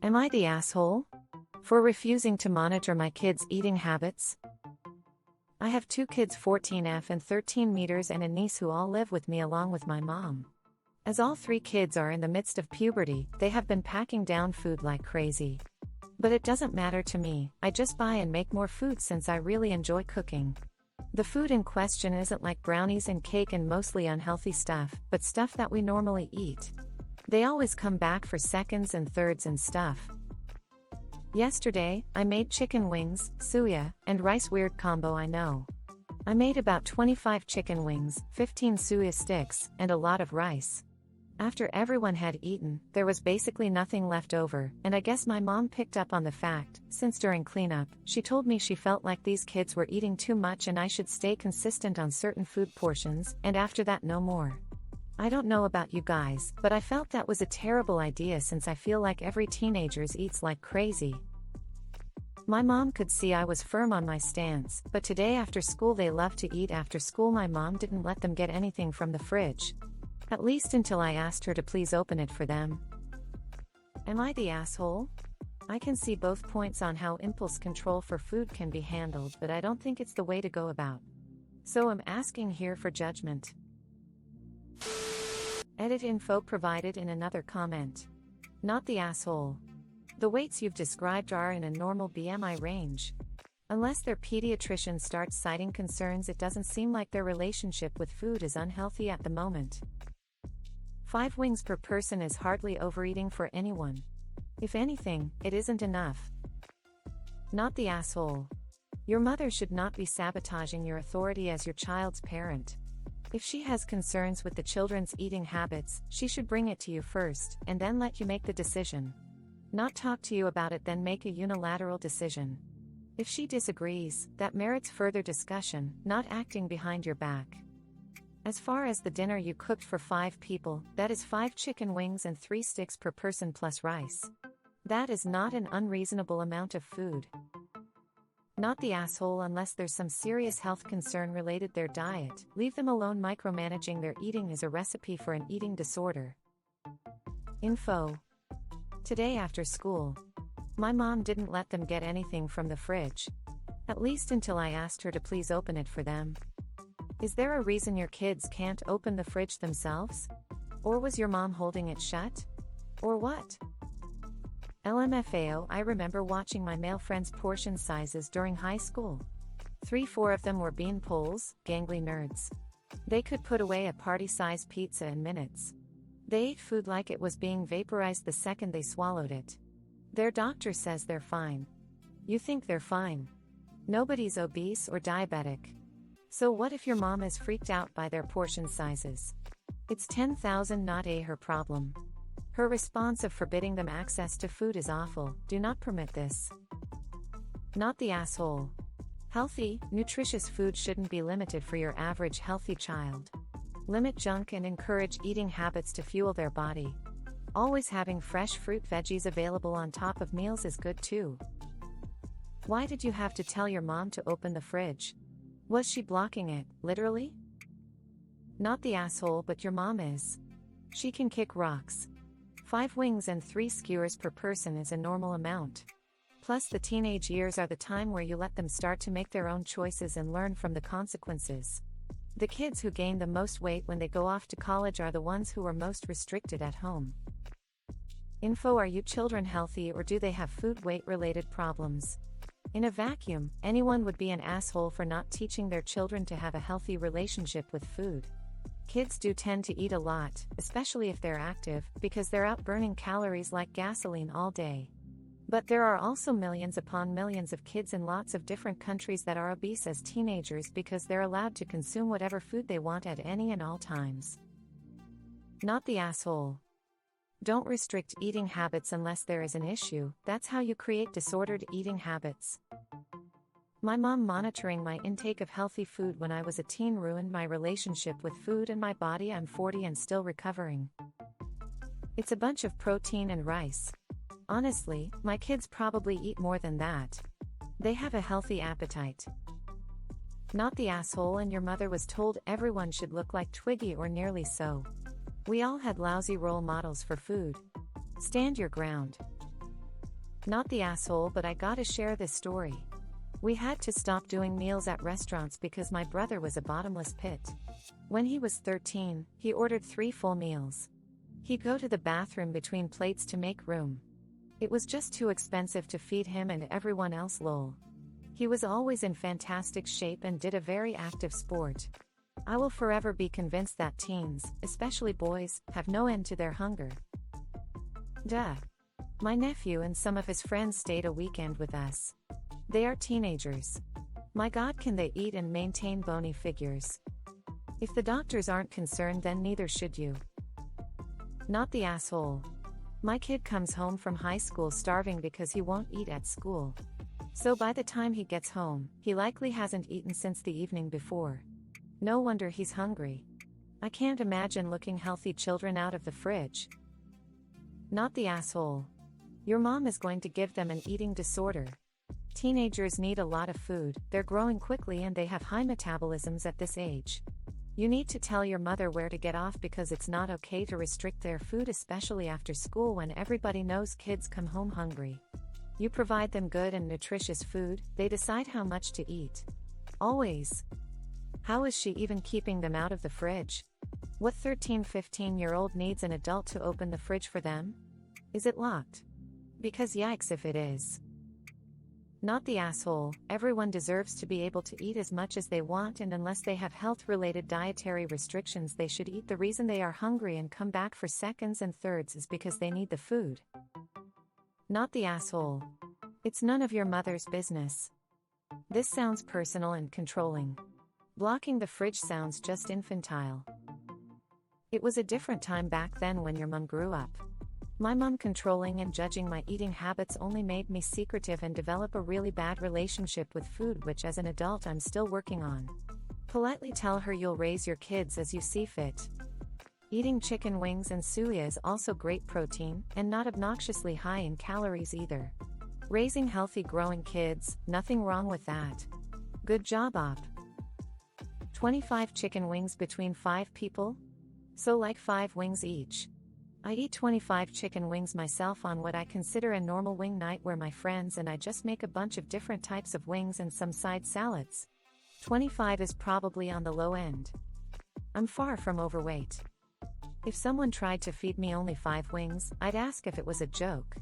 Am I the asshole? For refusing to monitor my kids' eating habits? I have two kids 14F and 13 meters and a niece who all live with me along with my mom. As all three kids are in the midst of puberty, they have been packing down food like crazy. But it doesn't matter to me, I just buy and make more food since I really enjoy cooking. The food in question isn't like brownies and cake and mostly unhealthy stuff, but stuff that we normally eat. They always come back for seconds and thirds and stuff. Yesterday, I made chicken wings, suya, and rice. Weird combo, I know. I made about 25 chicken wings, 15 suya sticks, and a lot of rice. After everyone had eaten, there was basically nothing left over, and I guess my mom picked up on the fact, since during cleanup, she told me she felt like these kids were eating too much and I should stay consistent on certain food portions, and after that no more. I don't know about you guys, but I felt that was a terrible idea since I feel like every teenager eats like crazy. My mom could see I was firm on my stance, but today after school they love to eat after school. My mom didn't let them get anything from the fridge. At least until I asked her to please open it for them. Am I the asshole? I can see both points on how impulse control for food can be handled, but I don't think it's the way to go about. So I'm asking here for judgment. Edit info provided in another comment. Not the asshole. The weights you've described are in a normal BMI range. Unless their pediatrician starts citing concerns, it doesn't seem like their relationship with food is unhealthy at the moment. 5 wings per person is hardly overeating for anyone. If anything, it isn't enough. Not the asshole. Your mother should not be sabotaging your authority as your child's parent. If she has concerns with the children's eating habits, she should bring it to you first, and then let you make the decision. Not talk to you about it then make a unilateral decision. If she disagrees, that merits further discussion, not acting behind your back. As far as the dinner you cooked for 5 people, that is 5 chicken wings and 3 sticks per person plus rice. That is not an unreasonable amount of food. Not the asshole unless there's some serious health concern related their diet. Leave them alone. Micromanaging their eating is a recipe for an eating disorder. Info. Today after school, my mom didn't let them get anything from the fridge. At least until I asked her to please open it for them. Is there a reason your kids can't open the fridge themselves? Or was your mom holding it shut? Or what? LMFAO. I remember watching my male friends' portion sizes during high school. 3-4 of them were bean poles, gangly nerds. They could put away a party-sized pizza in minutes. They ate food like it was being vaporized the second they swallowed it. Their doctor says they're fine. You think they're fine? Nobody's obese or diabetic. So what if your mom is freaked out by their portion sizes? It's 10,000 not her problem. Her response of forbidding them access to food is awful. Do not permit this. Not the asshole. Healthy, nutritious food shouldn't be limited for your average healthy child. Limit junk and encourage eating habits to fuel their body. Always having fresh fruit veggies available on top of meals is good too. Why did you have to tell your mom to open the fridge? Was she blocking it, literally? Not the asshole, but your mom is. She can kick rocks. 5 wings and 3 skewers per person is a normal amount. Plus the teenage years are the time where you let them start to make their own choices and learn from the consequences. The kids who gain the most weight when they go off to college are the ones who are most restricted at home. Info. Are you children healthy or do they have food weight related problems? In a vacuum, anyone would be an asshole for not teaching their children to have a healthy relationship with food. Kids do tend to eat a lot, especially if they're active, because they're out burning calories like gasoline all day. But there are also millions upon millions of kids in lots of different countries that are obese as teenagers because they're allowed to consume whatever food they want at any and all times. Not the asshole. Don't restrict eating habits unless there is an issue. That's how you create disordered eating habits. My mom monitoring my intake of healthy food when I was a teen ruined my relationship with food and my body. I'm 40 and still recovering. It's a bunch of protein and rice. Honestly, my kids probably eat more than that. They have a healthy appetite. Not the asshole, and your mother was told everyone should look like Twiggy or nearly so. We all had lousy role models for food. Stand your ground. Not the asshole, but I gotta share this story. We had to stop doing meals at restaurants because my brother was a bottomless pit. When he was 13, he ordered 3 full meals. He'd go to the bathroom between plates to make room. It was just too expensive to feed him and everyone else lol. He was always in fantastic shape and did a very active sport. I will forever be convinced that teens, especially boys, have no end to their hunger. Duh. My nephew and some of his friends stayed a weekend with us. They are teenagers. My God, can they eat and maintain bony figures? If the doctors aren't concerned, then neither should you. Not the asshole. My kid comes home from high school starving because he won't eat at school. So by the time he gets home, he likely hasn't eaten since the evening before. No wonder he's hungry. I can't imagine looking healthy children out of the fridge. Not the asshole. Your mom is going to give them an eating disorder. Teenagers need a lot of food, they're growing quickly and they have high metabolisms at this age. You need to tell your mother where to get off because it's not okay to restrict their food, especially after school when everybody knows kids come home hungry. You provide them good and nutritious food, they decide how much to eat. Always. How is she even keeping them out of the fridge? What 13-15-year-old needs an adult to open the fridge for them? Is it locked? Because yikes if it is. Not the asshole. Everyone deserves to be able to eat as much as they want, and unless they have health-related dietary restrictions, they should eat. The reason they are hungry and come back for seconds and thirds is because they need the food. Not the asshole. It's none of your mother's business. This sounds personal and controlling. Blocking the fridge sounds just infantile. It was a different time back then when your mom grew up. My mom controlling and judging my eating habits only made me secretive and develop a really bad relationship with food, which as an adult I'm still working on. Politely tell her you'll raise your kids as you see fit. Eating chicken wings and suya is also great protein, and not obnoxiously high in calories either. Raising healthy growing kids, nothing wrong with that. Good job op. 25 chicken wings between 5 people? So like 5 wings each. I eat 25 chicken wings myself on what I consider a normal wing night where my friends and I just make a bunch of different types of wings and some side salads. 25 is probably on the low end. I'm far from overweight. If someone tried to feed me only 5 wings, I'd ask if it was a joke.